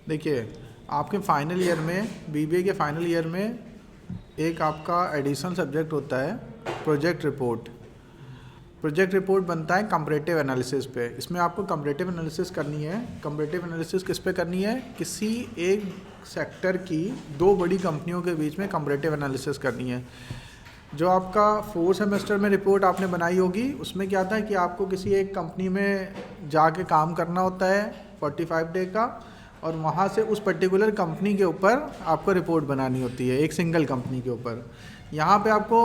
देखिए, आपके final year में, बीबीए के फाइनल ईयर में एक आपका एडिशनल सब्जेक्ट होता है प्रोजेक्ट रिपोर्ट। प्रोजेक्ट रिपोर्ट बनता है कंपैरेटिव एनालिसिस पे। इसमें आपको कंपैरेटिव एनालिसिस करनी है। कंपैरेटिव एनालिसिस किस पे करनी है? किसी एक सेक्टर की दो बड़ी कंपनियों के बीच में कंपैरेटिव एनालिसिस करनी है। जो आपका 4 सेमेस्टर में रिपोर्ट आपने बनाई होगी, उसमें क्या था कि आपको किसी एक कंपनी में जाके काम करना होता है 45 डे का, और वहाँ से उस पर्टिकुलर कंपनी के ऊपर आपको रिपोर्ट बनानी होती है, एक सिंगल कंपनी के ऊपर। यहाँ पे आपको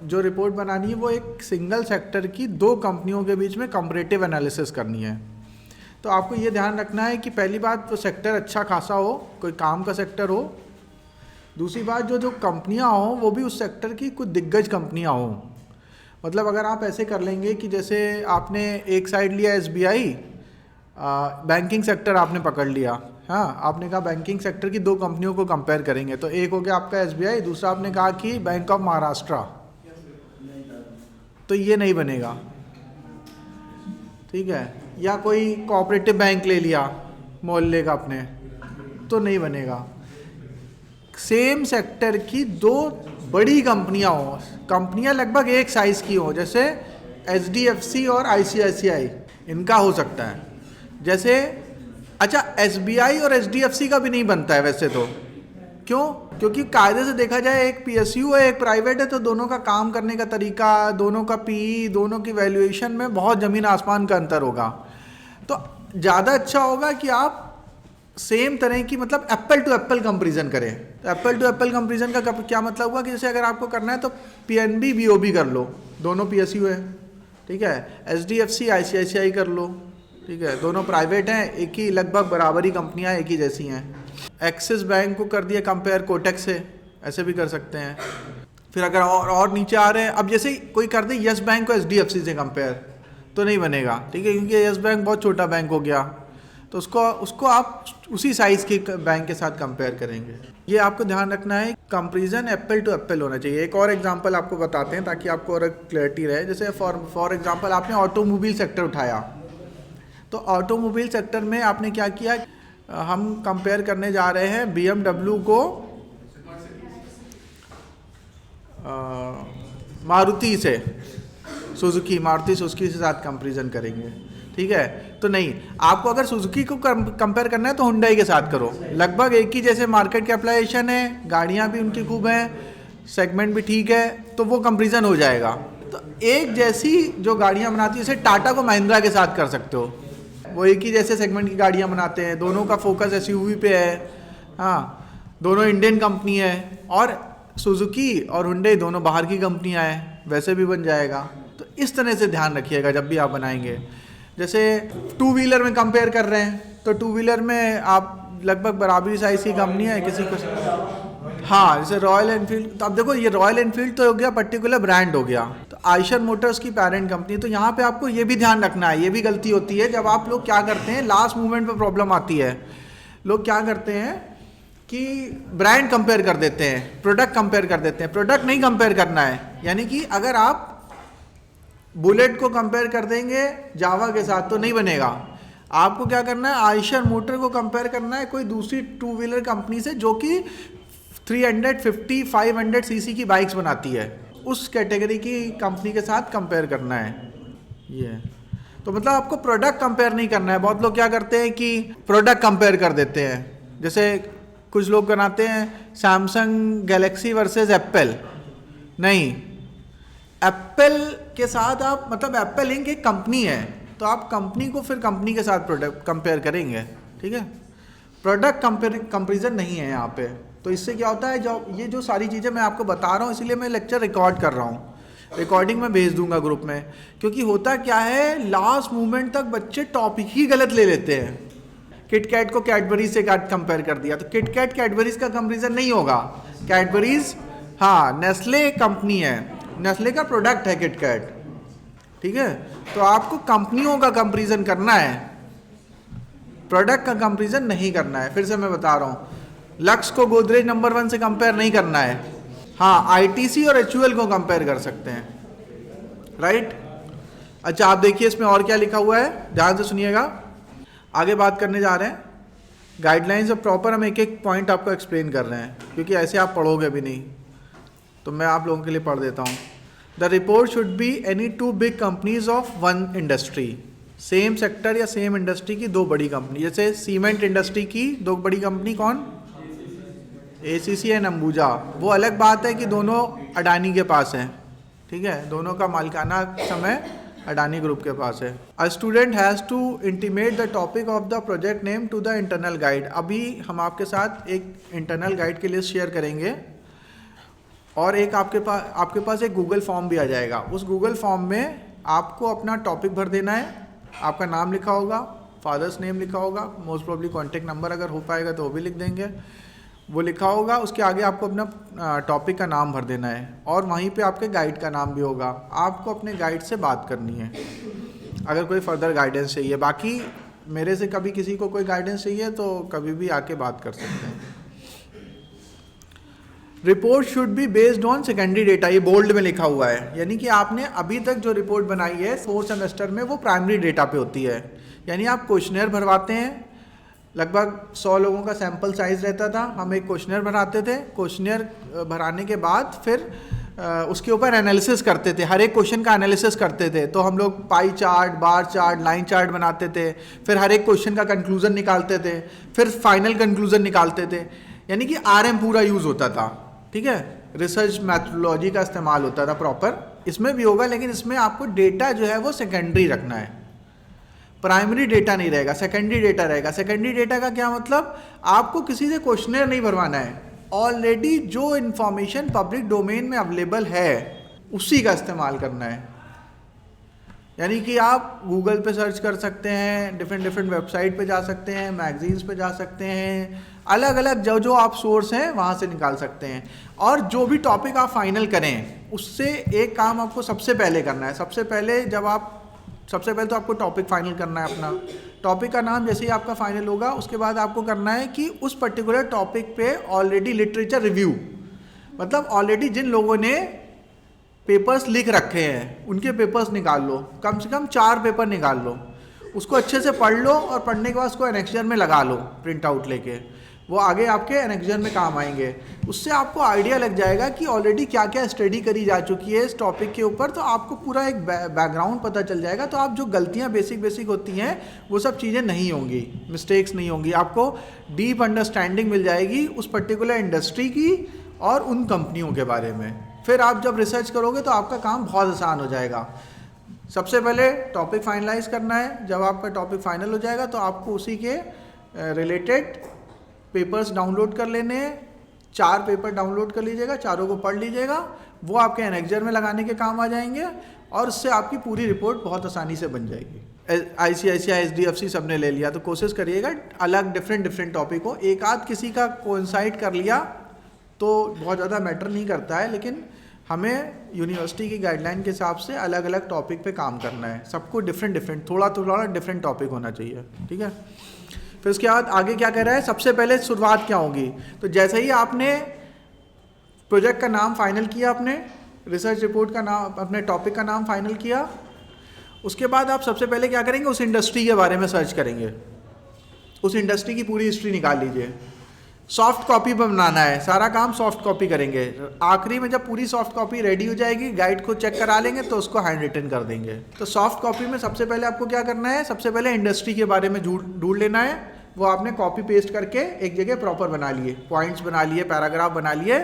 जो रिपोर्ट बनानी है वो एक सिंगल सेक्टर की दो कंपनियों के बीच में कंपैरेटिव एनालिसिस करनी है। तो आपको ये ध्यान रखना है कि पहली बात तो सेक्टर अच्छा खासा हो, कोई काम का सेक्टर हो। दूसरी बात, जो कंपनियां हों वो भी उस सेक्टर की कुछ दिग्गज कंपनियां हों। मतलब अगर आप ऐसे कर लेंगे कि जैसे आपने एक साइड लिया एसबीआई, बैंकिंग सेक्टर आपने पकड़ लिया, हाँ, आपने कहा बैंकिंग सेक्टर की दो कंपनियों को कंपेयर करेंगे, तो एक हो गया आपका एसबीआई, दूसरा आपने कहा कि बैंक ऑफ महाराष्ट्र, तो ये नहीं बनेगा, ठीक है। या कोई कोऑपरेटिव बैंक ले लिया मोहल्ले का अपने, तो नहीं बनेगा। सेम सेक्टर की दो बड़ी कंपनियां हो, कंपनियां लगभग एक साइज की हो, जैसे एचडीएफसी और आईसीआईसीआई, इनका हो सकता है। जैसे अच्छा, एसबीआई और एचडीएफसी का भी नहीं बनता है वैसे तो। क्यों? क्योंकि कायदे से देखा जाए एक पीएसयू है, एक प्राइवेट है, तो दोनों का काम करने का तरीका, दोनों का पीई, दोनों की वैल्यूएशन में बहुत ज़मीन आसमान का अंतर होगा। तो ज़्यादा अच्छा होगा कि आप सेम तरह की, मतलब एप्पल टू एप्पल कंपैरिजन करें। तो एप्पल टू एप्पल कंपैरिजन का क्या मतलब हुआ कि जैसे अगर आपको करना है तो पीएनबी बीओबी कर लो, दोनों पीएसयू है, ठीक है। एचडीएफसी आईसीआईसीआई कर लो, ठीक है, दोनों प्राइवेट हैं, एक ही लगभग बराबरी कंपनियां, एक ही जैसी हैं। एक्सिस बैंक को कर दिया कंपेयर कोटक से, ऐसे भी कर सकते हैं। फिर अगर और नीचे आ रहे हैं, अब जैसे कोई कर दे यस बैंक को एचडीएफसी से कंपेयर, तो नहीं बनेगा, ठीक है, क्योंकि यस बैंक बहुत छोटा बैंक हो गया, तो उसको आप उसी साइज के बैंक के साथ कंपेयर करेंगे। ये आपको ध्यान रखना है, कंपैरिजन एप्पल टू एप्पल होना चाहिए। एक और एग्जांपल आपको बताते हैं ताकि आपको और क्लैरिटी रहे। जैसे फॉर एग्जांपल आपने ऑटोमोबाइल सेक्टर उठाया, तो ऑटोमोबाइल सेक्टर में आपने क्या किया, हम कंपेयर करने जा रहे हैं BMW को मारुति से, मारुति सुजुकी से साथ कंपैरिजन करेंगे, ठीक है। तो नहीं, आपको अगर सुजुकी को कंपेयर करना है तो हुंडई के साथ करो, लगभग एक ही जैसे मार्केट कैपिटलाइजेशन है, गाड़ियां भी उनकी खूब हैं, सेगमेंट भी ठीक है, तो वो कंपैरिजन हो जाएगा। तो एक जैसी जो गाड़ियां बनाती है, जैसे टाटा को महिंद्रा के साथ कर सकते हो, वो एक ही जैसे सेगमेंट की गाड़ियां बनाते हैं, दोनों का फोकस एसयूवी पे है, हाँ, दोनों इंडियन कंपनी है, और सुजुकी और हुंडई दोनों बाहर की कंपनियां हैं, वैसे भी बन जाएगा। तो इस तरह से ध्यान रखिएगा जब भी आप बनाएंगे। जैसे टू व्हीलर में कंपेयर कर रहे हैं, तो टू व्हीलर में आप लगभग बराबरी साइज की कंपनी है, किसी को, हाँ, जैसे रॉयल एनफील्ड, तो अब देखो ये रॉयल एनफील्ड तो हो गया, पर्टिकुलर ब्रांड हो गया, तो आयशर मोटर्स की पेरेंट कंपनी। तो यहाँ पे आपको ये भी ध्यान रखना है, ये भी गलती होती है जब आप लोग क्या करते हैं, लास्ट मोमेंट पे प्रॉब्लम आती है। लोग क्या करते हैं कि ब्रांड कंपेयर कर देते हैं, प्रोडक्ट कंपेयर कर देते हैं। प्रोडक्ट नहीं कंपेयर करना है, यानी कि अगर आप बुलेट को कंपेयर कर देंगे जावा के साथ तो नहीं बनेगा। आपको क्या करना है, आयशर मोटर को कंपेयर करना है कोई दूसरी टू व्हीलर कंपनी से जो कि 350 500 सीसी की बाइक्स बनाती है, उस कैटेगरी की कंपनी के साथ कंपेयर करना है। ये तो मतलब आपको प्रोडक्ट कंपेयर नहीं करना है। बहुत लोग क्या करते हैं कि प्रोडक्ट कंपेयर कर देते हैं, जैसे कुछ लोग बनाते हैं सैमसंग गैलेक्सी वर्सेस एप्पल। नहीं, एप्पल के साथ आप, मतलब एप्पल इंक एक कंपनी है, तो आप कंपनी को फिर कंपनी के साथ प्रोडक्ट कंपेयर करेंगे, ठीक है। प्रोडक्ट कंपेरिजन नहीं है यहाँ पे। तो इससे क्या होता है, जो सारी चीज़ें मैं आपको बता रहा हूँ, इसलिए मैं लेक्चर रिकॉर्ड कर रहा हूँ, रिकॉर्डिंग में भेज दूंगा ग्रुप में। क्योंकि होता क्या है, लास्ट मोमेंट तक बच्चे टॉपिक ही गलत ले लेते हैं। किटकैट को कैडबरीज से कंपेयर कर दिया, तो किटकैट कैडबरीज का कंपेरिजन नहीं होगा। कैडबरीज, हाँ, नेस्ले कंपनी है, नेस्ले का प्रोडक्ट है किटकैट, ठीक है। तो आपको कंपनियों का कंपेरिजन करना है, प्रोडक्ट का कंपेरिजन नहीं करना है। फिर से मैं बता रहा हूँ, लक्स को गोदरेज नंबर 1 से कंपेयर नहीं करना है। हाँ, आईटीसी और एचयूएल को कंपेयर कर सकते हैं, राइट। अच्छा, आप देखिए इसमें और क्या लिखा हुआ है, ध्यान से सुनिएगा। आगे बात करने जा रहे हैं गाइडलाइंस और प्रॉपर हम एक एक पॉइंट आपको एक्सप्लेन कर रहे हैं, क्योंकि ऐसे आप पढ़ोगे भी नहीं, तो मैं आप लोगों के लिए पढ़ देता हूँ। The report should be any two big companies of one industry, same sector या सेम इंडस्ट्री की दो बड़ी कंपनी, जैसे सीमेंट इंडस्ट्री की दो बड़ी कंपनी कौन, एसीसी एंड अंबुजा। वो अलग बात है कि दोनों अडानी के पास हैं, ठीक है, दोनों का मालिकाना समय अडानी ग्रुप के पास है। A student has to intimate the topic of the project name to the internal guide. अभी हम आपके साथ एक इंटरनल गाइड की लिस्ट शेयर करेंगे और एक आपके पास एक गूगल फॉर्म भी आ जाएगा। उस गूगल फॉर्म में आपको अपना टॉपिक भर देना है, आपका नाम लिखा होगा, फादर्स नेम लिखा होगा, मोस्ट प्रॉब्ली कॉन्टेक्ट नंबर अगर हो पाएगा तो वो भी लिख देंगे, वो लिखा होगा। उसके आगे आपको अपना टॉपिक का नाम भर देना है और वहीं पे आपके गाइड का नाम भी होगा। आपको अपने गाइड से बात करनी है अगर कोई फर्दर गाइडेंस चाहिए। बाकी मेरे से कभी किसी को कोई गाइडेंस चाहिए तो कभी भी आके बात कर सकते हैं। Report should be based on secondary data, ये बोल्ड में लिखा हुआ है, यानी कि आपने अभी तक जो रिपोर्ट बनाई है 4 सेमेस्टर में वो प्राइमरी डेटा पे होती है। यानी आप क्वेश्चनर भरवाते हैं, लगभग 100 लोगों का सैंपल साइज रहता था, हम एक क्वेश्चनर भराते थे, क्वेश्चनर भराने के बाद फिर उसके ऊपर एनालिसिस करते थे, हर एक क्वेश्चन का एनालिसिस करते थे। तो हम लोग pie chart, bar chart, line chart बनाते थे, फिर हर एक क्वेश्चन का कंक्लूजन निकालते थे, फिर फाइनल कंक्लूजन निकालते थे, यानी कि आरएम पूरा यूज़ होता था, ठीक है, रिसर्च मैथोडोलॉजी का इस्तेमाल होता था प्रॉपर। इसमें भी होगा, लेकिन इसमें आपको डेटा जो है वो सेकेंडरी रखना है, प्राइमरी डेटा नहीं रहेगा, सेकेंडरी डेटा रहेगा। सेकेंडरी डेटा का क्या मतलब, आपको किसी से क्वेश्चनर नहीं भरवाना है, ऑलरेडी जो इन्फॉर्मेशन पब्लिक डोमेन में अवेलेबल है उसी का इस्तेमाल करना है। यानी कि आप गूगल पे सर्च कर सकते हैं, डिफरेंट वेबसाइट पे जा सकते हैं, मैगजीन्स पे जा सकते हैं, अलग अलग जो आप सोर्स हैं वहाँ से निकाल सकते हैं। और जो भी टॉपिक आप फाइनल करें उससे एक काम आपको सबसे पहले करना है। सबसे पहले तो आपको टॉपिक फाइनल करना है अपना। टॉपिक का नाम जैसे ही आपका फाइनल होगा उसके बाद आपको करना है कि उस पर्टिकुलर टॉपिक पे ऑलरेडी लिटरेचर रिव्यू, मतलब ऑलरेडी जिन लोगों ने पेपर्स लिख रखे हैं उनके पेपर्स निकाल लो, कम से कम 4 पेपर निकाल लो, उसको अच्छे से पढ़ लो और पढ़ने के बाद उसको एनेक्सर में लगा लो प्रिंट आउट लेके, वो आगे आपके एनेक्सर में काम आएंगे। उससे आपको आइडिया लग जाएगा कि ऑलरेडी क्या क्या स्टडी करी जा चुकी है इस टॉपिक के ऊपर, तो आपको पूरा एक बैकग्राउंड पता चल जाएगा। तो आप जो गलतियां बेसिक होती हैं वो सब चीज़ें नहीं होंगी, मिस्टेक्स नहीं होंगी, आपको डीप अंडरस्टैंडिंग मिल जाएगी उस पर्टिकुलर इंडस्ट्री की और उन कंपनियों के बारे में। फिर आप जब रिसर्च करोगे तो आपका काम बहुत आसान हो जाएगा। सबसे पहले टॉपिक फाइनलाइज करना है, जब आपका टॉपिक फाइनल हो जाएगा तो आपको उसी के रिलेटेड पेपर्स डाउनलोड कर लेने हैं। 4 पेपर डाउनलोड कर लीजिएगा, चारों को पढ़ लीजिएगा, वो आपके एनेक्सर में लगाने के काम आ जाएंगे और उससे आपकी पूरी रिपोर्ट बहुत आसानी से बन जाएगी। ICICI HDFC सबने ले लिया, तो कोशिश करिएगा अलग डिफरेंट टॉपिक हो। एक आध किसी का कोइंसाइड कर लिया तो बहुत ज़्यादा मैटर नहीं करता है, लेकिन हमें यूनिवर्सिटी की गाइडलाइन के हिसाब से अलग अलग टॉपिक पे काम करना है। सबको डिफरेंट थोड़ा डिफरेंट टॉपिक होना चाहिए, ठीक है। फिर उसके बाद आगे क्या कह रहा है, सबसे पहले शुरुआत क्या होगी, तो जैसे ही आपने प्रोजेक्ट का नाम फाइनल किया, अपने रिसर्च रिपोर्ट का नाम, अपने टॉपिक का नाम फाइनल किया, उसके बाद आप सबसे पहले क्या करेंगे, उस इंडस्ट्री के बारे में सर्च करेंगे, उस इंडस्ट्री की पूरी हिस्ट्री निकाल लीजिए। सॉफ्ट कॉपी पर बनाना है, सारा काम सॉफ्ट कॉपी करेंगे। आखिरी में जब पूरी सॉफ्ट कॉपी रेडी हो जाएगी, गाइड को चेक करा लेंगे तो उसको हैंड रिटन कर देंगे। तो सॉफ्ट कॉपी में सबसे पहले आपको क्या करना है, सबसे पहले इंडस्ट्री के बारे में ढूंढ लेना है। वो आपने कॉपी पेस्ट करके एक जगह प्रॉपर बना लिए, पॉइंट्स बना लिए, पैराग्राफ बना लिए,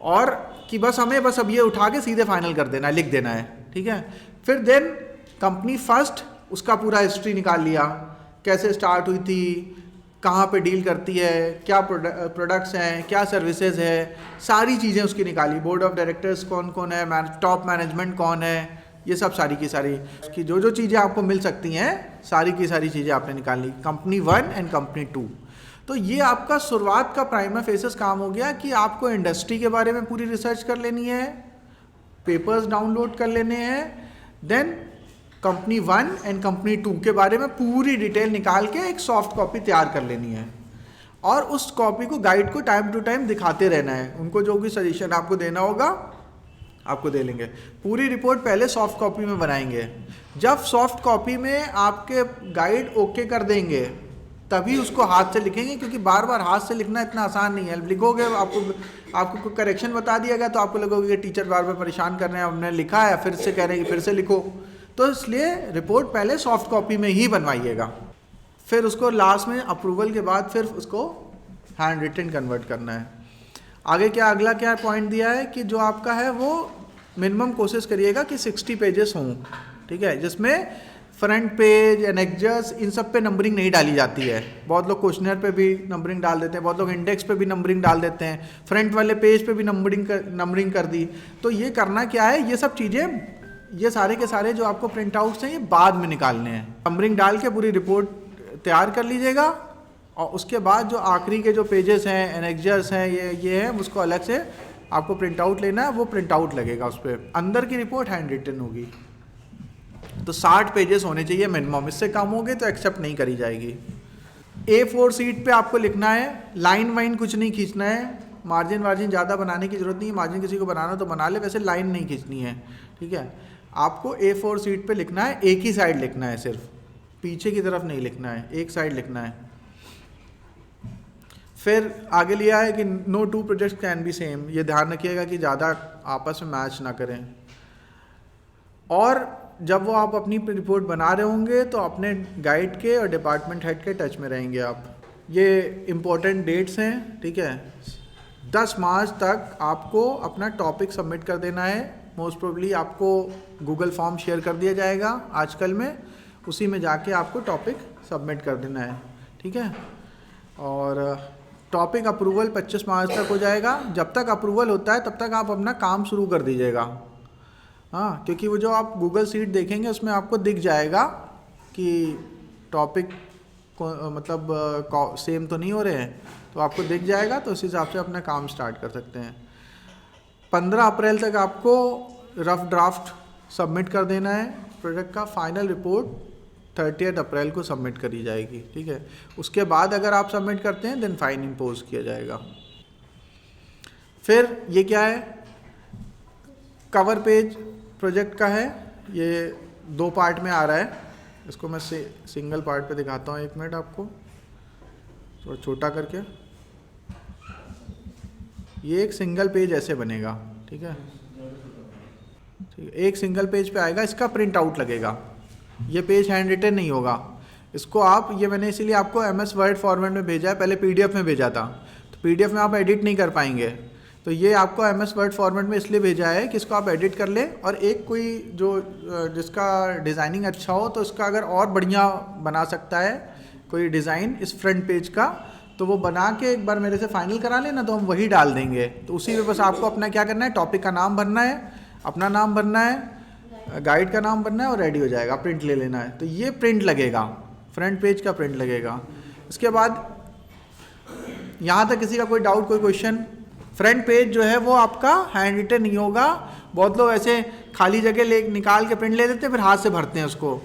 और कि बस अब ये उठा के सीधे फाइनल कर देना है, लिख देना है, ठीक है। फिर देन कंपनी फर्स्ट, उसका पूरा हिस्ट्री निकाल लिया, कैसे स्टार्ट हुई थी, कहाँ पे डील करती है, क्या प्रोडक्ट्स हैं, क्या सर्विसेज है, सारी चीज़ें उसकी निकाली। बोर्ड ऑफ डायरेक्टर्स कौन कौन है, टॉप मैनेजमेंट कौन है, ये सब सारी की सारी उसकी जो चीज़ें आपको मिल सकती हैं सारी की सारी चीज़ें आपने निकाल ली, कंपनी 1 एंड कंपनी 2। तो ये आपका शुरुआत का प्राइमा फेसिस काम हो गया कि आपको इंडस्ट्री के बारे में पूरी रिसर्च कर लेनी है, पेपर्स डाउनलोड कर लेने हैं, देन कंपनी 1 एंड कंपनी 2 के बारे में पूरी डिटेल निकाल के एक सॉफ्ट कॉपी तैयार कर लेनी है, और उस कॉपी को गाइड को टाइम टू टाइम दिखाते रहना है। उनको जो भी सजेशन आपको देना होगा आपको दे लेंगे। पूरी रिपोर्ट पहले सॉफ्ट कॉपी में बनाएंगे। जब सॉफ्ट कॉपी में आपके गाइड ओके कर देंगे तभी उसको हाथ से लिखेंगे, क्योंकि बार बार हाथ से लिखना इतना आसान नहीं है। लिखोगे आपको कोई करेक्शन बता दिया गया तो आपको लगोगे कि टीचर बार बार परेशान कर रहे हैं, हमने लिखा है फिर से कह रहे हैं कि फिर से लिखो। तो इसलिए रिपोर्ट पहले सॉफ्ट कॉपी में ही बनवाइएगा, फिर उसको लास्ट में अप्रूवल के बाद फिर उसको हैंड रिटन कन्वर्ट करना है। आगे अगला क्या पॉइंट दिया है कि जो आपका है वो मिनिमम कोशिश करिएगा कि 60 पेजेस हों, ठीक है, जिसमें फ्रंट पेज, एनेक्जर्स, इन सब पे नंबरिंग नहीं डाली जाती है। बहुत लोग क्वेश्चनर पे भी नंबरिंग डाल देते हैं, बहुत लोग इंडेक्स पे भी नंबरिंग डाल देते हैं, फ्रंट वाले पेज पे भी नंबरिंग कर दी। तो ये करना क्या है, ये सब चीज़ें, ये सारे के सारे जो आपको प्रिंट आउट्स हैं ये बाद में निकालने हैं। नंबरिंग डाल के पूरी रिपोर्ट तैयार कर लीजिएगा, और उसके बाद जो आखिरी के जो पेजेस हैं, एनेक्जर्स हैं, ये है, उसको अलग से आपको प्रिंट आउट लेना है, वो प्रिंट आउट लगेगा उस पर। अंदर की रिपोर्ट हैंड रिटन होगी। तो 60 पेजेस होने चाहिए मिनिमम, इससे कम होंगे तो एक्सेप्ट नहीं करी जाएगी। A4 शीट पे आपको लिखना है, लाइन वाइन कुछ नहीं खींचना है, मार्जिन वार्जिन ज़्यादा बनाने की ज़रूरत नहीं है, मार्जिन किसी को बनाना तो बना ले, वैसे लाइन नहीं खींचनी है, ठीक है। आपको A4 शीट पे लिखना है, एक ही साइड लिखना है, सिर्फ पीछे की तरफ नहीं लिखना है, एक साइड लिखना है। फिर आगे लिया है कि no two projects can be same, ये ध्यान रखिएगा कि ज़्यादा आपस में मैच ना करें। और जब वो आप अपनी रिपोर्ट बना रहे होंगे तो अपने गाइड के और डिपार्टमेंट हेड के टच में रहेंगे आप। ये इम्पोर्टेंट डेट्स हैं, ठीक है। 10 मार्च तक आपको अपना टॉपिक सबमिट कर देना है। मोस्ट प्रोबेबली आपको गूगल फॉर्म शेयर कर दिया जाएगा आजकल में, उसी में जाके आपको टॉपिक सबमिट कर देना है, ठीक है। और टॉपिक अप्रूवल 25 मार्च तक हो जाएगा। जब तक अप्रूवल होता है तब तक आप अपना काम शुरू कर दीजिएगा, हाँ, क्योंकि वो जो आप गूगल शीट देखेंगे उसमें आपको दिख जाएगा कि टॉपिक को मतलब सेम तो नहीं हो रहे हैं, तो आपको दिख जाएगा, तो उस हिसाब से अपना काम स्टार्ट कर सकते हैं। 15 अप्रैल तक आपको रफ ड्राफ्ट सबमिट कर देना है प्रोजेक्ट का। फाइनल रिपोर्ट 30 अप्रैल को सबमिट करी जाएगी, ठीक है। उसके बाद अगर आप सबमिट करते हैं देन फाइन इम्पोज किया जाएगा। फिर ये क्या है, कवर पेज प्रोजेक्ट का है, ये 2 पार्ट में आ रहा है। इसको मैं सिंगल पार्ट पे दिखाता हूँ, 1 मिनट आपको, थोड़ा छोटा करके। ये एक सिंगल पेज ऐसे बनेगा, ठीक है, ठीक है, एक सिंगल पेज पे आएगा, इसका प्रिंट आउट लगेगा। ये पेज हैंड रिटन नहीं होगा, इसको आप, ये मैंने इसीलिए आपको MS वर्ड फॉर्मेट में भेजा है, पहले PDF में भेजा था, तो PDF में आप एडिट नहीं कर पाएंगे, तो ये आपको MS वर्ड फॉर्मेट में इसलिए भेजा है कि इसको आप एडिट कर लें, और एक कोई जो जिसका डिज़ाइनिंग अच्छा हो तो इसका अगर और बढ़िया बना सकता है कोई डिज़ाइन इस फ्रंट पेज का, तो वो बना के एक बार मेरे से फाइनल करा लेना, तो हम वही डाल देंगे। तो उसी में बस आपको अपना क्या करना है, टॉपिक का नाम भरना है, अपना नाम भरना है, गाइड का नाम भरना है, और रेडी हो जाएगा, प्रिंट ले लेना है। तो ये प्रिंट लगेगा, फ्रंट पेज का प्रिंट लगेगा। इसके बाद यहाँ तक किसी का कोई डाउट, कोई क्वेश्चन? फ्रंट पेज जो है वो आपका हैंड रिटन नहीं होगा। बहुत लोग ऐसे खाली जगह निकाल के प्रिंट ले लेते हैं, फिर हाथ से भरते हैं उसको,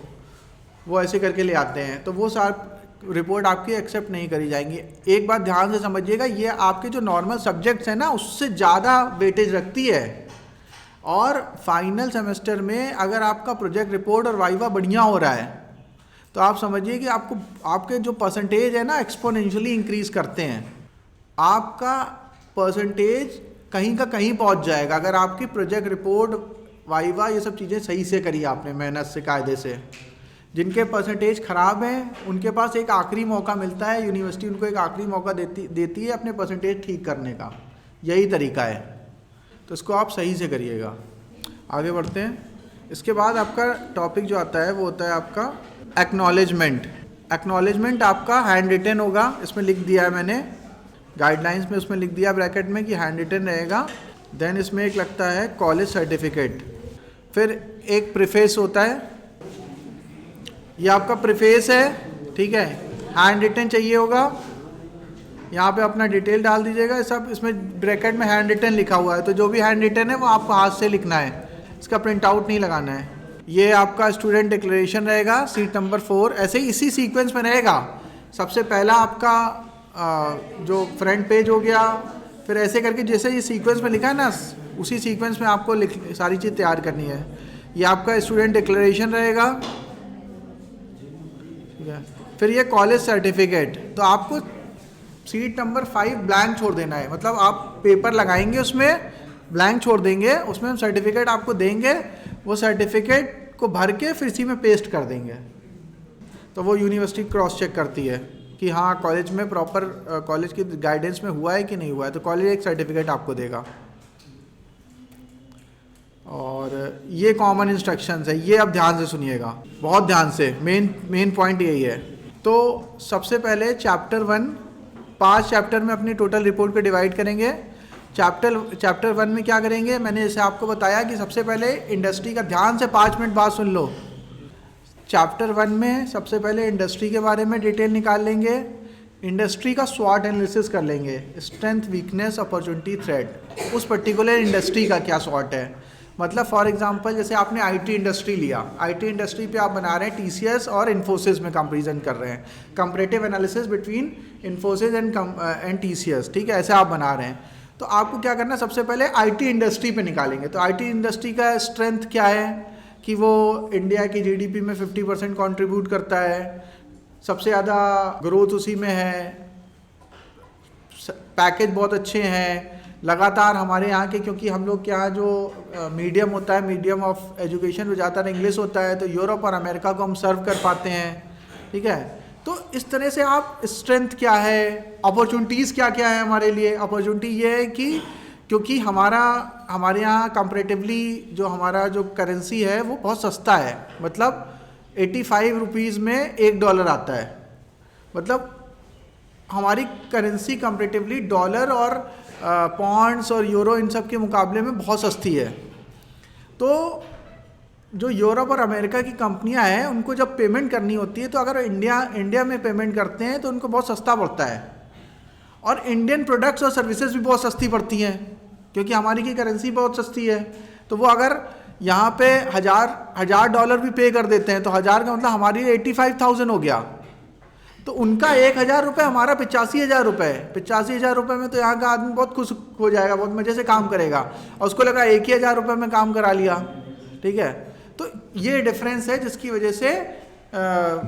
वो ऐसे करके ले आते हैं, तो वो सारी रिपोर्ट आपकी एक्सेप्ट नहीं करी जाएंगी। एक बात ध्यान से समझिएगा, ये आपके जो नॉर्मल सब्जेक्ट्स हैं ना उससे ज़्यादा वेटेज रखती है, और फाइनल सेमेस्टर में अगर आपका प्रोजेक्ट रिपोर्ट और वाइवा बढ़िया हो रहा है तो आप समझिए कि आपके जो परसेंटेज है ना एक्सपोनेंशियली इंक्रीज करते हैं। आपका परसेंटेज कहीं का कहीं पहुंच जाएगा अगर आपकी प्रोजेक्ट रिपोर्ट, वाइवा, ये सब चीज़ें सही से करी आपने, मेहनत से, कायदे से। जिनके परसेंटेज ख़राब हैं उनके पास एक आखिरी मौका मिलता है, यूनिवर्सिटी उनको एक आखिरी मौका देती है अपने परसेंटेज ठीक करने का, यही तरीका है। तो इसको आप सही से करिएगा। आगे बढ़ते हैं। इसके बाद आपका टॉपिक जो आता है वो होता है आपका एक्नॉलेजमेंट। एक्नॉलेजमेंट आपका हैंड रिटन होगा, इसमें लिख दिया है मैंने गाइडलाइंस में, उसमें लिख दिया ब्रैकेट में कि हैंड रिटन रहेगा। देन इसमें एक लगता है कॉलेज सर्टिफिकेट, फिर एक प्रीफेस होता है, ये आपका प्रीफेस है, ठीक है, हैंड रिटन चाहिए होगा। यहाँ पे अपना डिटेल डाल दीजिएगा, सब इसमें ब्रैकेट में हैंड रिटन लिखा हुआ है, तो जो भी हैंड रिटन है वो आपको हाथ से लिखना है, इसका प्रिंट आउट नहीं लगाना है। ये आपका स्टूडेंट डिक्लेरेशन रहेगा, सीट नंबर 4, ऐसे ही इसी सीक्वेंस में रहेगा। सबसे पहला आपका जो फ्रंट पेज हो गया, फिर ऐसे करके जैसे ये सीक्वेंस में लिखा है ना उसी सीक्वेंस में आपको सारी चीज़ तैयार करनी है। ये आपका स्टूडेंट डिक्लेरेशन रहेगा, ठीक है। फिर ये कॉलेज सर्टिफिकेट, तो आपको सीट नंबर 5 ब्लैंक छोड़ देना है, मतलब आप पेपर लगाएंगे उसमें ब्लैंक छोड़ देंगे, उसमें हम सर्टिफिकेट आपको देंगे, वो सर्टिफिकेट को भर के फिर इसी में पेस्ट कर देंगे। तो वो यूनिवर्सिटी क्रॉस चेक करती है कि हाँ कॉलेज में प्रॉपर कॉलेज की गाइडेंस में हुआ है कि नहीं हुआ है, तो कॉलेज एक सर्टिफिकेट आपको देगा। और ये कॉमन इंस्ट्रक्शंस है, ये अब ध्यान से सुनिएगा, बहुत ध्यान से, मेन पॉइंट यही है। तो सबसे पहले चैप्टर 1, 5 चैप्टर में अपनी टोटल रिपोर्ट को डिवाइड करेंगे। चैप्टर 1 में क्या करेंगे, मैंने जैसे आपको बताया कि सबसे पहले इंडस्ट्री का, ध्यान से 5 मिनट बाद सुन लो। चैप्टर 1 में सबसे पहले इंडस्ट्री के बारे में डिटेल निकाल लेंगे, इंडस्ट्री का स्वॉट एनालिसिस कर लेंगे, स्ट्रेंथ, वीकनेस, अपॉर्चुनिटी, थ्रेट, उस पर्टिकुलर इंडस्ट्री का क्या स्वॉट है। मतलब फॉर एग्जांपल जैसे आपने आईटी इंडस्ट्री लिया, आईटी इंडस्ट्री पे आप बना रहे हैं टीसीएस और इन्फोसिस में कंपैरिजन कर रहे हैं, comparative analysis between Infosys and TCS, ठीक है, ऐसे आप बना रहे हैं। तो आपको क्या करना है, सबसे पहले आईटी इंडस्ट्री पे निकालेंगे। तो आईटी इंडस्ट्री का स्ट्रेंथ क्या है कि वो इंडिया की जीडीपी में 50% कंट्रीब्यूट करता है, सबसे ज़्यादा ग्रोथ उसी में है, पैकेज बहुत अच्छे हैं, लगातार हमारे यहाँ के, क्योंकि हम लोग के यहाँ जो मीडियम होता है, मीडियम ऑफ एजुकेशन वो ज़्यादातर इंग्लिश होता है, तो यूरोप और अमेरिका को हम सर्व कर पाते हैं, ठीक है। तो इस तरह से आप स्ट्रेंथ क्या है, अपॉर्चुनिटीज़ क्या क्या है हमारे लिए। अपॉर्चुनिटी ये है कि क्योंकि हमारे यहाँ कंपैरेटिवली जो हमारा जो करेंसी है वो बहुत सस्ता है, मतलब 85 रुपीज़ में $1 आता है, मतलब हमारी करेंसी कंपैरेटिवली डॉलर और पॉन्ड्स और यूरो इन सब के मुकाबले में बहुत सस्ती है। तो जो यूरोप और अमेरिका की कंपनियां हैं उनको जब पेमेंट करनी होती है तो अगर इंडिया में पेमेंट करते हैं तो उनको बहुत सस्ता पड़ता है, और इंडियन प्रोडक्ट्स और सर्विसेज भी बहुत सस्ती पड़ती हैं क्योंकि हमारी की करेंसी बहुत सस्ती है। तो वो अगर यहाँ पे हजार डॉलर भी पे कर देते हैं तो 1000 का मतलब हमारी 85,000 हो गया, तो उनका 1,000 रुपये, हमारा 85,000 रुपये। 85,000 रुपये में तो यहाँ का आदमी बहुत खुश हो जाएगा, बहुत मज़े से काम करेगा, और उसको लगा 1,000 रुपये में काम करा लिया, ठीक है। तो ये डिफरेंस है जिसकी वजह से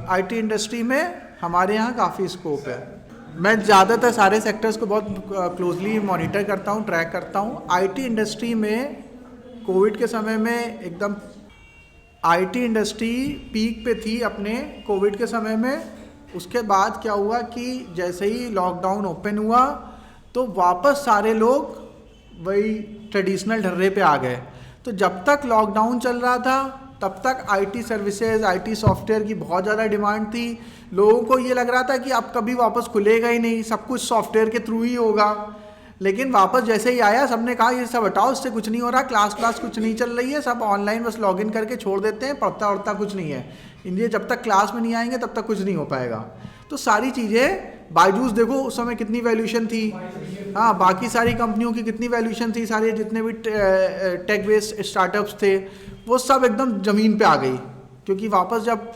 आईटी इंडस्ट्री में हमारे यहाँ काफ़ी स्कोप है। मैं ज़्यादातर सारे सेक्टर्स को बहुत क्लोजली मॉनिटर करता हूँ, ट्रैक करता हूँ। आईटी इंडस्ट्री में कोविड के समय में एकदम आईटी इंडस्ट्री पीक पे थी अपने कोविड के समय में। उसके बाद क्या हुआ कि जैसे ही लॉकडाउन ओपन हुआ तो वापस सारे लोग वही ट्रेडिशनल ढर्रे पे आ गए। तो जब तक लॉकडाउन चल रहा था तब तक आईटी सर्विसेज, आईटी सॉफ्टवेयर की बहुत ज़्यादा डिमांड थी। लोगों को ये लग रहा था कि अब कभी वापस खुलेगा ही नहीं, सब कुछ सॉफ्टवेयर के थ्रू ही होगा। लेकिन वापस जैसे ही आया सबने कहा ये सब हटाओ, इससे कुछ नहीं हो रहा, क्लास कुछ नहीं चल रही है, सब ऑनलाइन बस लॉगिन करके छोड़ देते हैं, पढ़ता वढ़ता कुछ नहीं है। इंडिया जब तक क्लास में नहीं आएंगे तब तक कुछ नहीं हो पाएगा। तो सारी चीज़ें, बायजूस देखो उस समय कितनी वैल्यूएशन थी, हाँ, बाकी सारी कंपनियों की कितनी वैल्यूएशन थी, सारे जितने भी टेक बेस्ड स्टार्टअप्स थे वो सब एकदम ज़मीन पे आ गई, क्योंकि वापस जब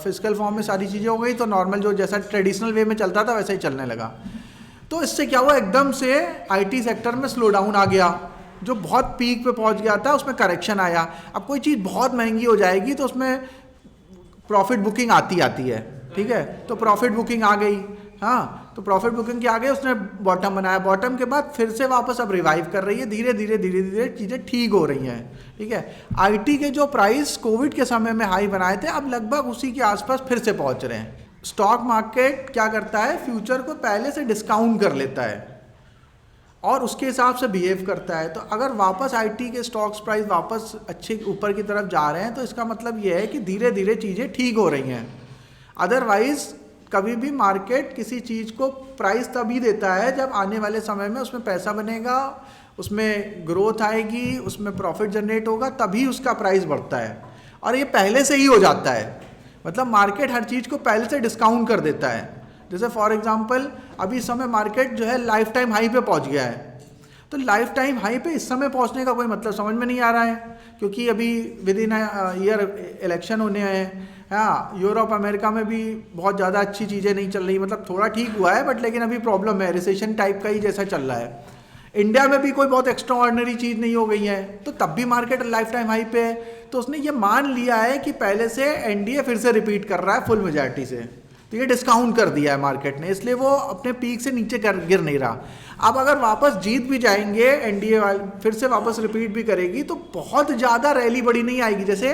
फिजिकल फॉर्म में सारी चीज़ें हो गई तो नॉर्मल जो जैसा ट्रेडिशनल वे में चलता था वैसा ही चलने लगा। तो इससे क्या हुआ, एकदम से आईटी सेक्टर में स्लो डाउन आ गया, जो बहुत पीक पे पहुंच गया था उसमें करेक्शन आया। अब कोई चीज़ बहुत महंगी हो जाएगी तो उसमें प्रॉफिट बुकिंग आती है, ठीक है। तो प्रॉफिट बुकिंग आ गई, हाँ, तो प्रॉफिट बुकिंग की आ गई, उसने बॉटम बनाया, बॉटम के बाद फिर से वापस अब रिवाइव कर रही है, धीरे धीरे चीज़ें ठीक हो रही हैं, ठीक है। आईटी के जो प्राइस कोविड के समय में हाई बनाए थे अब लगभग उसी के आसपास फिर से पहुंच रहे हैं। स्टॉक मार्केट क्या करता है, फ्यूचर को पहले से डिस्काउंट कर लेता है और उसके हिसाब से बिहेव करता है। तो अगर वापस आईटी के स्टॉक्स प्राइस वापस अच्छे ऊपर की तरफ जा रहे हैं तो इसका मतलब ये है कि धीरे धीरे चीज़ें ठीक हो रही हैं। अदरवाइज कभी भी मार्केट किसी चीज़ को प्राइस तभी देता है जब आने वाले समय में उसमें पैसा बनेगा, उसमें ग्रोथ आएगी, उसमें प्रॉफिट जनरेट होगा, तभी उसका प्राइस बढ़ता है। और ये पहले से ही हो जाता है, मतलब मार्केट हर चीज़ को पहले से डिस्काउंट कर देता है। जैसे फॉर एग्जांपल अभी इस समय मार्केट जो है लाइफ टाइम हाई पे पहुंच गया है, तो लाइफ टाइम हाई पे इस समय पहुंचने का कोई मतलब समझ में नहीं आ रहा है, क्योंकि अभी विद इन ईयर इलेक्शन होने हैं। हाँ, यूरोप अमेरिका में भी बहुत ज़्यादा अच्छी चीज़ें नहीं चल रही, मतलब थोड़ा ठीक हुआ है बट लेकिन अभी प्रॉब्लम है, रिसेशन टाइप का ही जैसा चल रहा है। इंडिया में भी कोई बहुत एक्स्ट्रा ऑर्डिनरी चीज़ नहीं हो गई है, तो तब भी मार्केट लाइफ टाइम हाई पे है। तो उसने ये मान लिया है कि पहले से एनडीए फिर से रिपीट कर रहा है फुल मेजॉरिटी से, तो ये डिस्काउंट कर दिया है मार्केट ने, इसलिए वो अपने पीक से नीचे गिर नहीं रहा। अब अगर वापस जीत भी जाएंगे एनडीए वाले, फिर से वापस रिपीट भी करेगी, तो बहुत ज़्यादा रैली बड़ी नहीं आएगी। जैसे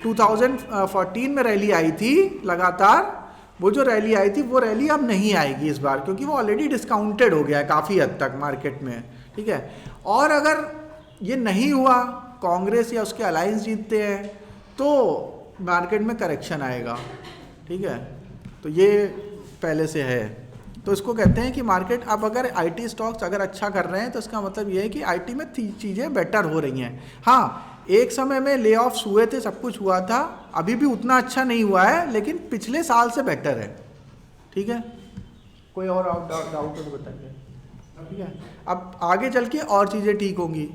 2014 में रैली आई थी लगातार, वो जो रैली आई थी वो रैली अब नहीं आएगी इस बार, क्योंकि वो ऑलरेडी डिस्काउंटेड हो गया है काफ़ी हद तक मार्केट में, ठीक है। और अगर ये नहीं हुआ, कांग्रेस या उसके अलायंस जीतते हैं, तो मार्केट में करेक्शन आएगा, ठीक है। तो ये पहले से है, तो इसको कहते हैं कि मार्केट अब अगर आईटी स्टॉक्स अगर अच्छा कर रहे हैं तो इसका मतलब ये है कि आईटी में चीज़ें बेटर हो रही हैं। हाँ, एक समय में ले ऑफ्स हुए थे, सब कुछ हुआ था, अभी भी उतना अच्छा नहीं हुआ है, लेकिन पिछले साल से बेटर है, ठीक है। कोई और डाउट हो तो बताइए, ठीक है। अब आगे चल के और चीज़ें ठीक होंगी,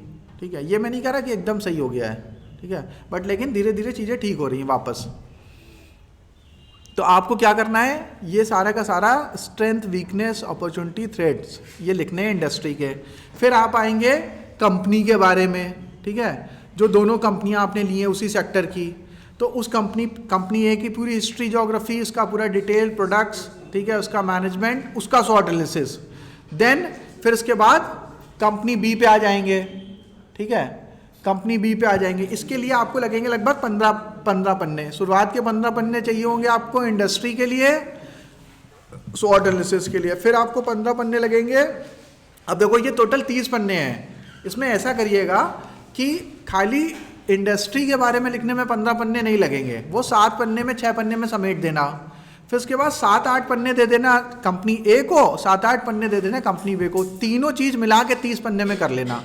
ठीक है। ये मैं नहीं कह रहा कि एकदम सही हो गया है, ठीक है, बट लेकिन धीरे धीरे चीज़ें ठीक हो रही हैं वापस। तो आपको क्या करना है, ये सारा का सारा स्ट्रेंथ, वीकनेस, अपॉर्चुनिटी, थ्रेट्स ये लिखने हैं इंडस्ट्री के। फिर आप आएंगे कंपनी के बारे में, ठीक है, जो दोनों कंपनियां आपने ली हैं उसी सेक्टर की, तो उस कंपनी ए की पूरी हिस्ट्री, ज्योग्राफी, उसका पूरा डिटेल, प्रोडक्ट्स, ठीक है, उसका मैनेजमेंट, उसका शॉर्ट एनालिसिस। देन फिर उसके बाद कंपनी बी पे आ जाएंगे, ठीक है, कंपनी बी पे आ जाएंगे। इसके लिए आपको लगेंगे लगभग 15 पन्ने। शुरुआत के 15 पन्ने चाहिए होंगे आपको इंडस्ट्री के लिए, शॉर्ट एनालिसिस के लिए, फिर आपको 15 पन्ने लगेंगे। अब देखो ये टोटल 30 पन्ने हैं। इसमें ऐसा करिएगा कि खाली इंडस्ट्री के बारे में लिखने में 15 पन्ने नहीं लगेंगे, वो 7 पन्ने में, 6 पन्ने में समेट देना। फिर उसके बाद 7-8 पन्ने दे देना कंपनी ए को, 7-8 पन्ने दे देना कंपनी बी को, तीनों चीज़ मिला के 30 पन्ने में कर लेना,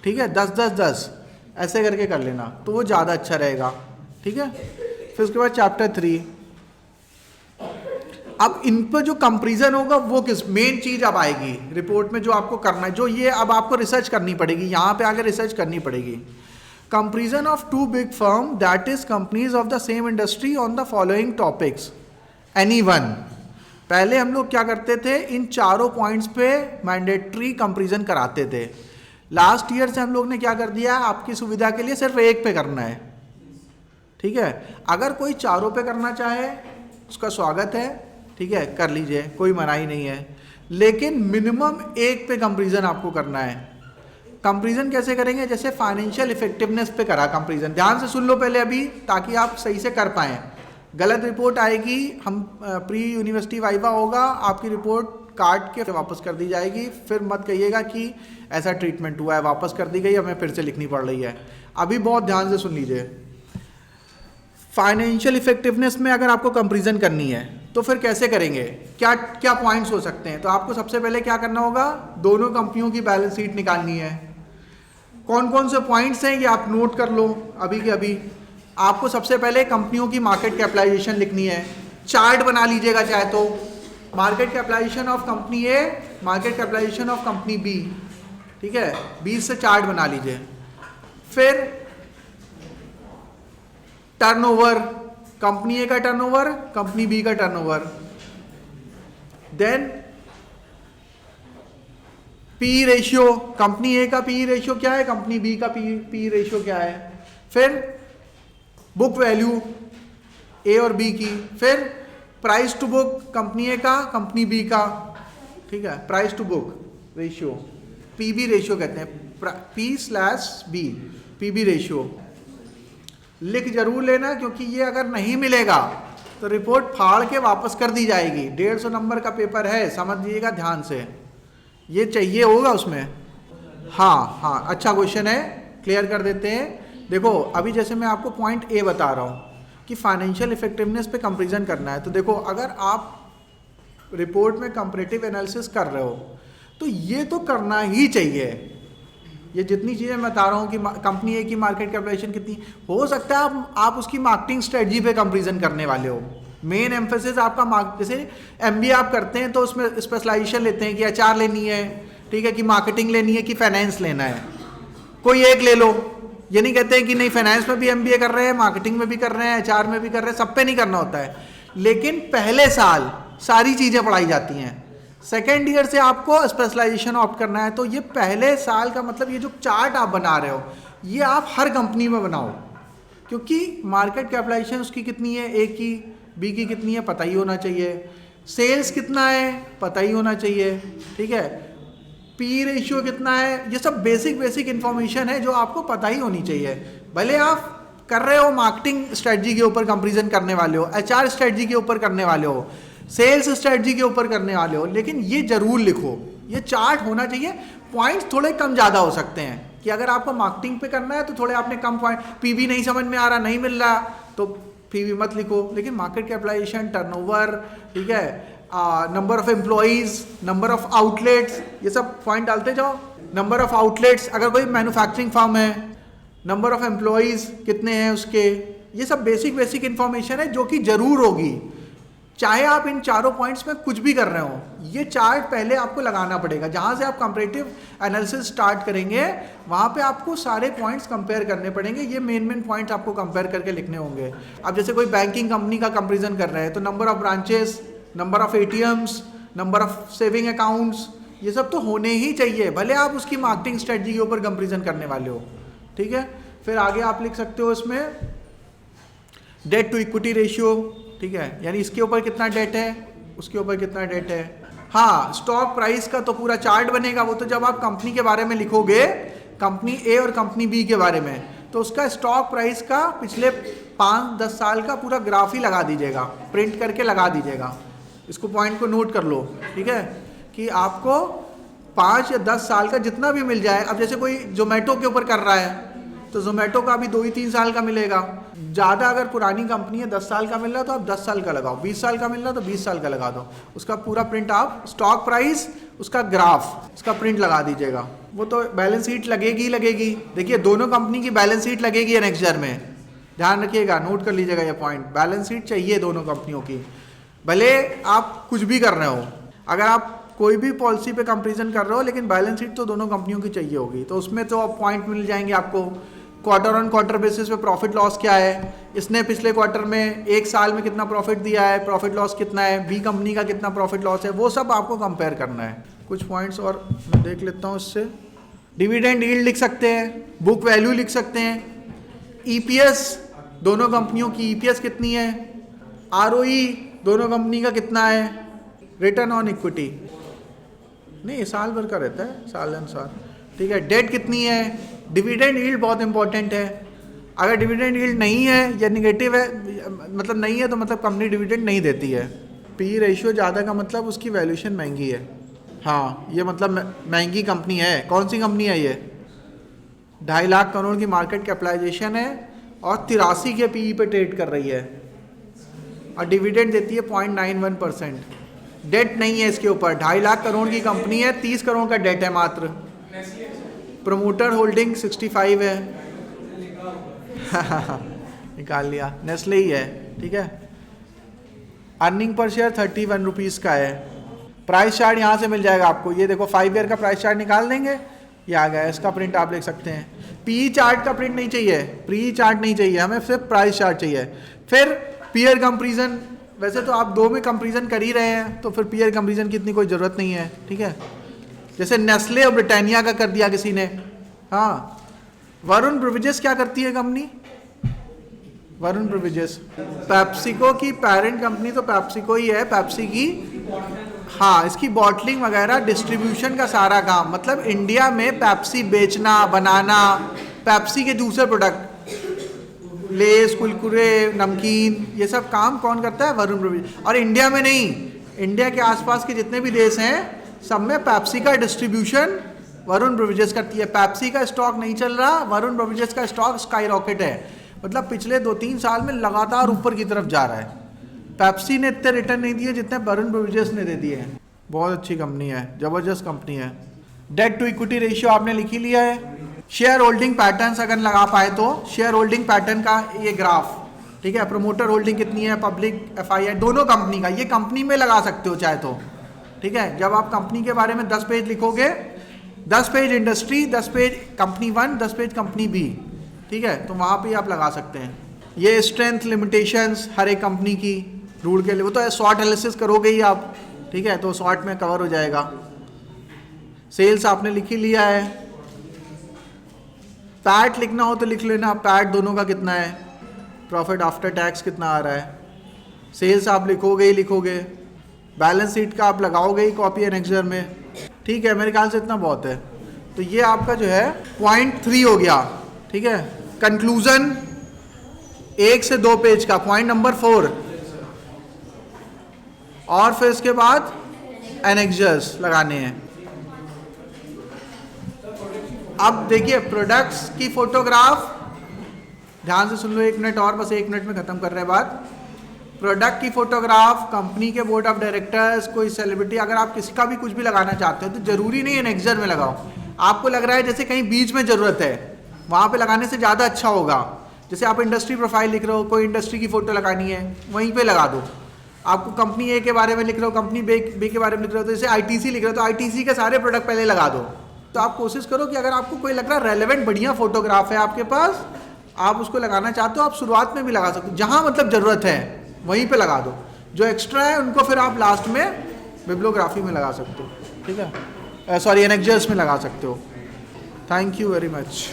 ठीक है, 10-10-10 ऐसे करके कर लेना, तो वो ज़्यादा अच्छा रहेगा, ठीक है। फिर उसके बाद चैप्टर 3, अब इन पर जो कंपैरिजन होगा वो किस मेन चीज़ अब आएगी रिपोर्ट में, जो आपको करना है, जो ये अब आपको रिसर्च करनी पड़ेगी, यहाँ पे आगे रिसर्च करनी पड़ेगी। Comparison of 2 big firm that is companies of the same industry on the following topics, any one. पहले हम लोग क्या करते थे, इन चारों पॉइंट्स पे मैंडेटरी कंपैरिजन कराते थे। लास्ट ईयर से हम लोग ने क्या कर दिया, आपकी सुविधा के लिए सिर्फ एक पे करना है, ठीक है। अगर कोई चारों पे करना चाहे उसका स्वागत है, ठीक है, कर लीजिए, कोई मनाही नहीं है, लेकिन मिनिमम एक पे कंपैरिजन आपको करना है। कंपैरिजन कैसे करेंगे, जैसे फाइनेंशियल इफेक्टिवनेस पे करा कंपैरिजन, ध्यान से सुन लो पहले अभी, ताकि आप सही से कर पाएँ। गलत रिपोर्ट आएगी, हम प्री यूनिवर्सिटी वाइवा होगा, आपकी रिपोर्ट काट के वापस कर दी जाएगी, फिर मत कहिएगा कि ऐसा ट्रीटमेंट हुआ है, वापस कर दी गई, हमें फिर से लिखनी पड़ रही है। अभी बहुत ध्यान से सुन लीजिए, फाइनेंशियल इफेक्टिवनेस में अगर आपको कंपैरिजन करनी है तो फिर कैसे करेंगे, क्या क्या पॉइंट्स हो सकते हैं। तो आपको सबसे पहले क्या करना होगा, दोनों कंपनियों की बैलेंस शीट निकालनी है। कौन कौन से पॉइंट्स हैं ये आप नोट कर लो अभी के अभी। आपको सबसे पहले कंपनियों की मार्केट कैपिटलाइजेशन लिखनी है, चार्ट बना लीजिएगा चाहे तो, market capitalisation of company A, market capitalisation of company B, ठीक है, 20 से चार्ट बना लीजिए। फिर टर्नओवर, कंपनी ए का टर्नओवर, कंपनी बी का turnover. Then P ratio, company A का पी रेशियो क्या है, कंपनी बी का पी रेशियो क्या है। फिर बुक वैल्यू ए और बी की। फिर price to book, company A का, कंपनी बी का, ठीक है, price to book ratio, PB ratio कहते हैं, P/B, पीबी रेशियो। लिख जरूर लेना, क्योंकि ये अगर नहीं मिलेगा तो रिपोर्ट फाड़ के वापस कर दी जाएगी। 150 नंबर का पेपर है, समझिएगा ध्यान से, ये चाहिए होगा उसमें। हाँ हाँ, अच्छा क्वेश्चन है, क्लियर कर देते हैं। देखो अभी जैसे मैं आपको पॉइंट ए बता रहा हूँ कि फाइनेंशियल इफेक्टिवनेस पे कंपैरिजन करना है, तो देखो अगर आप रिपोर्ट में कंपैरेटिव एनालिसिस कर रहे हो तो ये तो करना ही चाहिए। ये जितनी चीज़ें मैं बता रहा हूँ कि कंपनी ए की मार्केट कैपिटलाइजेशन कितनी, हो सकता है आप उसकी मार्केटिंग स्ट्रेटजी पे कंपैरिजन करने वाले हो। मेन एम्फेसिस आपका जैसे एमबीए आप करते हैं तो उसमें स्पेशलाइजेशन लेते हैं कि एचआर लेनी है, ठीक है, कि मार्केटिंग लेनी है, कि फाइनेंस लेना है, कोई एक ले लो। ये नहीं कहते हैं कि नहीं फाइनेंस में भी एमबीए कर रहे हैं, मार्केटिंग में भी कर रहे हैं, एचआर में भी कर रहे हैं, सब पे नहीं करना होता है। लेकिन पहले साल सारी चीज़ें पढ़ाई जाती हैं, सेकेंड ईयर से आपको स्पेशलाइजेशन ऑप्ट करना है। तो ये पहले साल का मतलब ये जो चार्ट आप बना रहे हो ये आप हर कंपनी में बनाओ, क्योंकि मार्केट कैपिटलाइजेशन उसकी कितनी है, एक की, बी की कितनी है पता ही होना चाहिए, सेल्स कितना है पता ही होना चाहिए, ठीक है, पी रेशियो कितना है, ये सब बेसिक इंफॉर्मेशन है जो आपको पता ही होनी चाहिए। भले आप कर रहे हो मार्केटिंग स्ट्रेटजी के ऊपर कंपैरिजन करने वाले हो, एचआर स्ट्रेटजी के ऊपर करने वाले हो, सेल्स स्ट्रेटजी के ऊपर करने वाले हो, लेकिन ये जरूर लिखो, ये चार्ट होना चाहिए। पॉइंट्स थोड़े कम ज़्यादा हो सकते हैं कि अगर आपको मार्केटिंग पे करना है तो थोड़े आपने कम पॉइंट, पीवी नहीं समझ में आ रहा, नहीं मिल रहा तो पीवी मत लिखो, लेकिन मार्केट कैपिटलाइजेशन, टर्नओवर, ठीक है, number of employees, number of outlets, ये सब पॉइंट डालते जाओ। नंबर ऑफ आउटलेट्स, अगर कोई मैन्युफैक्चरिंग फर्म है, नंबर ऑफ एम्प्लॉइज कितने हैं उसके, ये सब बेसिक इंफॉर्मेशन है जो कि जरूर होगी, चाहे आप इन चारों पॉइंट्स में कुछ भी कर रहे हो। ये चार्ट पहले आपको लगाना पड़ेगा, जहां से आप कंपैरेटिव एनालिसिस स्टार्ट करेंगे वहां पे आपको सारे पॉइंट्स कंपेयर करने पड़ेंगे। ये मेन पॉइंट्स आपको कंपेयर करके लिखने होंगे। अब जैसे कोई बैंकिंग कंपनी का कंपैरिजन कर रहे हैं तो number of branches, number of ATMs, number of saving accounts, ये सब तो होने ही चाहिए, भले आप उसकी मार्केटिंग स्ट्रेटजी के ऊपर कंपैरिजन करने वाले हो, ठीक है। फिर आगे आप लिख सकते हो इसमें डेट टू इक्विटी रेशियो, ठीक है, यानी इसके ऊपर कितना डेट है, उसके ऊपर कितना डेट है। हाँ, स्टॉक प्राइस का तो पूरा चार्ट बनेगा, वो तो जब आप कंपनी के बारे में लिखोगे, कंपनी ए और कंपनी बी के बारे में, तो उसका स्टॉक प्राइस का पिछले 5-10 साल का पूरा ग्राफ ही लगा दीजिएगा, प्रिंट करके लगा दीजिएगा। इसको पॉइंट को नोट कर लो, ठीक है, कि आपको 5 या 10 साल का जितना भी मिल जाए। अब जैसे कोई जोमेटो के ऊपर कर रहा है तो जोमेटो का भी 2-3 साल का मिलेगा। ज़्यादा अगर पुरानी कंपनी है 10 साल का मिल रहा है तो आप 10 साल का लगाओ, 20 साल का मिल रहा है तो 20 साल का लगा दो, उसका पूरा प्रिंट आप स्टॉक प्राइस, उसका ग्राफ, उसका प्रिंट लगा दीजिएगा। वो तो बैलेंस शीट लगेगी ही लगेगी, देखिए दोनों कंपनी की बैलेंस शीट लगेगी नेक्स्ट ईयर में, ध्यान रखिएगा, नोट कर लीजिएगा ये पॉइंट, बैलेंस शीट चाहिए दोनों कंपनियों की, भले आप कुछ भी कर रहे हो। अगर आप कोई भी पॉलिसी पे कंपैरिजन कर रहे हो लेकिन बैलेंस शीट तो दोनों कंपनियों की चाहिए होगी, तो उसमें तो आप पॉइंट मिल जाएंगे आपको। क्वार्टर ऑन क्वार्टर बेसिस पे प्रॉफिट लॉस क्या है, इसने पिछले क्वार्टर में एक साल में कितना प्रॉफिट दिया है, प्रॉफिट लॉस कितना है, बी कंपनी का कितना प्रॉफिट लॉस है, वो सब आपको कंपेयर करना है। कुछ पॉइंट्स और मैं देख लेता हूँ इससे। डिविडेंड यील्ड लिख सकते हैं, बुक वैल्यू लिख सकते हैं, ईपीएस दोनों कंपनियों की ईपीएस कितनी है, आरओई दोनों कंपनी का कितना है, रिटर्न ऑन इक्विटी नहीं साल भर का रहता है, साल अनुसार, ठीक है, डेट कितनी है, डिविडेंड यील्ड बहुत इंपॉर्टेंट है। अगर डिविडेंड यील्ड नहीं है या निगेटिव है, मतलब नहीं है तो मतलब कंपनी डिविडेंड नहीं देती है। पी रेशियो ज़्यादा का मतलब उसकी वैल्यूएशन महंगी है, हाँ ये मतलब महंगी कंपनी है। कौन सी कंपनी है ये, 2.5 लाख करोड़ की मार्केट कैपिटलाइजेशन है और 83 के पीई पे ट्रेड कर रही है और डिविडेंड देती है 0.91%। डेट नहीं है इसके ऊपर, 2.5 लाख करोड़ की कंपनी है, 30 करोड़ का डेट है मात्र। प्रमोटर होल्डिंग 65 है निकाल लिया, नेस्ले ही है, ठीक है। अर्निंग पर शेयर 31 रुपीज़ का है। प्राइस चार्ट यहाँ से मिल जाएगा आपको, ये देखो 5 ईयर का प्राइस चार्ट निकाल देंगे, ये आ गया, इसका प्रिंट आप लिख सकते हैं। पी चार्ट का प्रिंट नहीं चाहिए, प्री चार्ट नहीं चाहिए, हमें सिर्फ प्राइस चार्ट चाहिए। फिर पीयर कंपैरिजन, वैसे तो आप दो में कंपैरिजन कर ही रहे हैं तो फिर पीयर कंपैरिजन की इतनी कोई ज़रूरत नहीं है, ठीक है। जैसे नेस्ले और ब्रिटानिया का कर दिया किसी ने, हाँ। वरुण ब्रिविजेस क्या करती है कंपनी, वरुण ब्रिविजेस पेप्सिको की पेरेंट कंपनी तो पेप्सिको ही है, पेप्सी की, हाँ, इसकी बॉटलिंग वगैरह डिस्ट्रीब्यूशन का सारा काम, मतलब इंडिया में पेप्सी बेचना, बनाना, पेप्सी के दूसरे प्रोडक्ट, लेस, कुरकुरे, नमकीन, ये सब काम कौन करता है, वरुण ब्रिविजेस। और इंडिया में नहीं, इंडिया के आसपास के जितने भी देश हैं सब में पेप्सी का डिस्ट्रीब्यूशन वरुण ब्रिविजेस करती है। पेप्सी का स्टॉक नहीं चल रहा, वरुण ब्रिविजेस का स्टॉक स्काई रॉकेट है, मतलब पिछले 2-3 साल में लगातार ऊपर की तरफ जा रहा है। पेप्सी ने इतने रिटर्न नहीं दिए जितने वरुण ब्रिविजेस ने दे दिए हैं। बहुत अच्छी कंपनी है, जबरदस्त कंपनी है। डेट टू इक्विटी रेशियो आपने लिख ही लिया है। शेयर होल्डिंग पैटर्न्स अगर लगा पाए तो शेयर होल्डिंग पैटर्न का ये ग्राफ, ठीक है, प्रमोटर होल्डिंग कितनी है, पब्लिक, एफआईआई, दोनों कंपनी का, ये कंपनी में लगा सकते हो चाहे तो, ठीक है। जब आप कंपनी के बारे में 10 पेज लिखोगे, 10 page industry, 10 page company 1, 10 page company B, ठीक है, तो वहाँ पे आप लगा सकते हैं। ये स्ट्रेंथ लिमिटेशंस हर एक कंपनी की रूल के लिए, वो तो शॉर्ट एनालिसिस करोगे ही आप, ठीक है, तो शॉर्ट में कवर हो जाएगा। सेल्स आपने लिख ही लिया है। पैट लिखना हो तो लिख लेना, पैट दोनों का कितना है, प्रॉफिट आफ्टर टैक्स कितना आ रहा है, सेल्स आप लिखोगे ही लिखोगे, बैलेंस शीट का आप लगाओगे ही कॉपी एनेक्सर में। ठीक है, मेरे ख्याल से इतना बहुत है। तो ये आपका जो है पॉइंट 3 हो गया। ठीक है, कंक्लूजन 1 से 2 पेज का, पॉइंट नंबर 4। और फिर इसके बाद एनेक्सर्स लगाने हैं। अब देखिए प्रोडक्ट्स की फोटोग्राफ, ध्यान से सुन लो 1 मिनट और, बस 1 मिनट में खत्म कर रहे हैं बात। प्रोडक्ट की फोटोग्राफ, कंपनी के बोर्ड ऑफ डायरेक्टर्स, कोई सेलिब्रिटी, अगर आप किसी का भी कुछ भी लगाना चाहते हो तो जरूरी नहीं है एनेक्सर में लगाओ। आपको लग रहा है जैसे कहीं बीच में जरूरत है, वहां पे लगाने से ज्यादा अच्छा होगा। जैसे आप इंडस्ट्री प्रोफाइल लिख रहे हो, कोई इंडस्ट्री की फोटो लगानी है, वहीं पे लगा दो। आपको कंपनी ए के बारे में लिख रहे हो, कंपनी बी के बारे में लिख रहे हो, तो जैसे आईटीसी लिख रहे हो तो आईटीसी के सारे प्रोडक्ट पहले लगा दो। तो आप कोशिश करो कि अगर आपको कोई लग रहा है रेलेवेंट बढ़िया फोटोग्राफ है आपके पास, आप उसको लगाना चाहते हो, आप शुरुआत में भी लगा सकते हो, जहां मतलब जरूरत है वहीं पे लगा दो। जो एक्स्ट्रा है उनको फिर आप लास्ट में बिब्लियोग्राफी में लगा सकते हो। ठीक है, सॉरी एनेक्सर्स में लगा सकते हो। Thank you very much.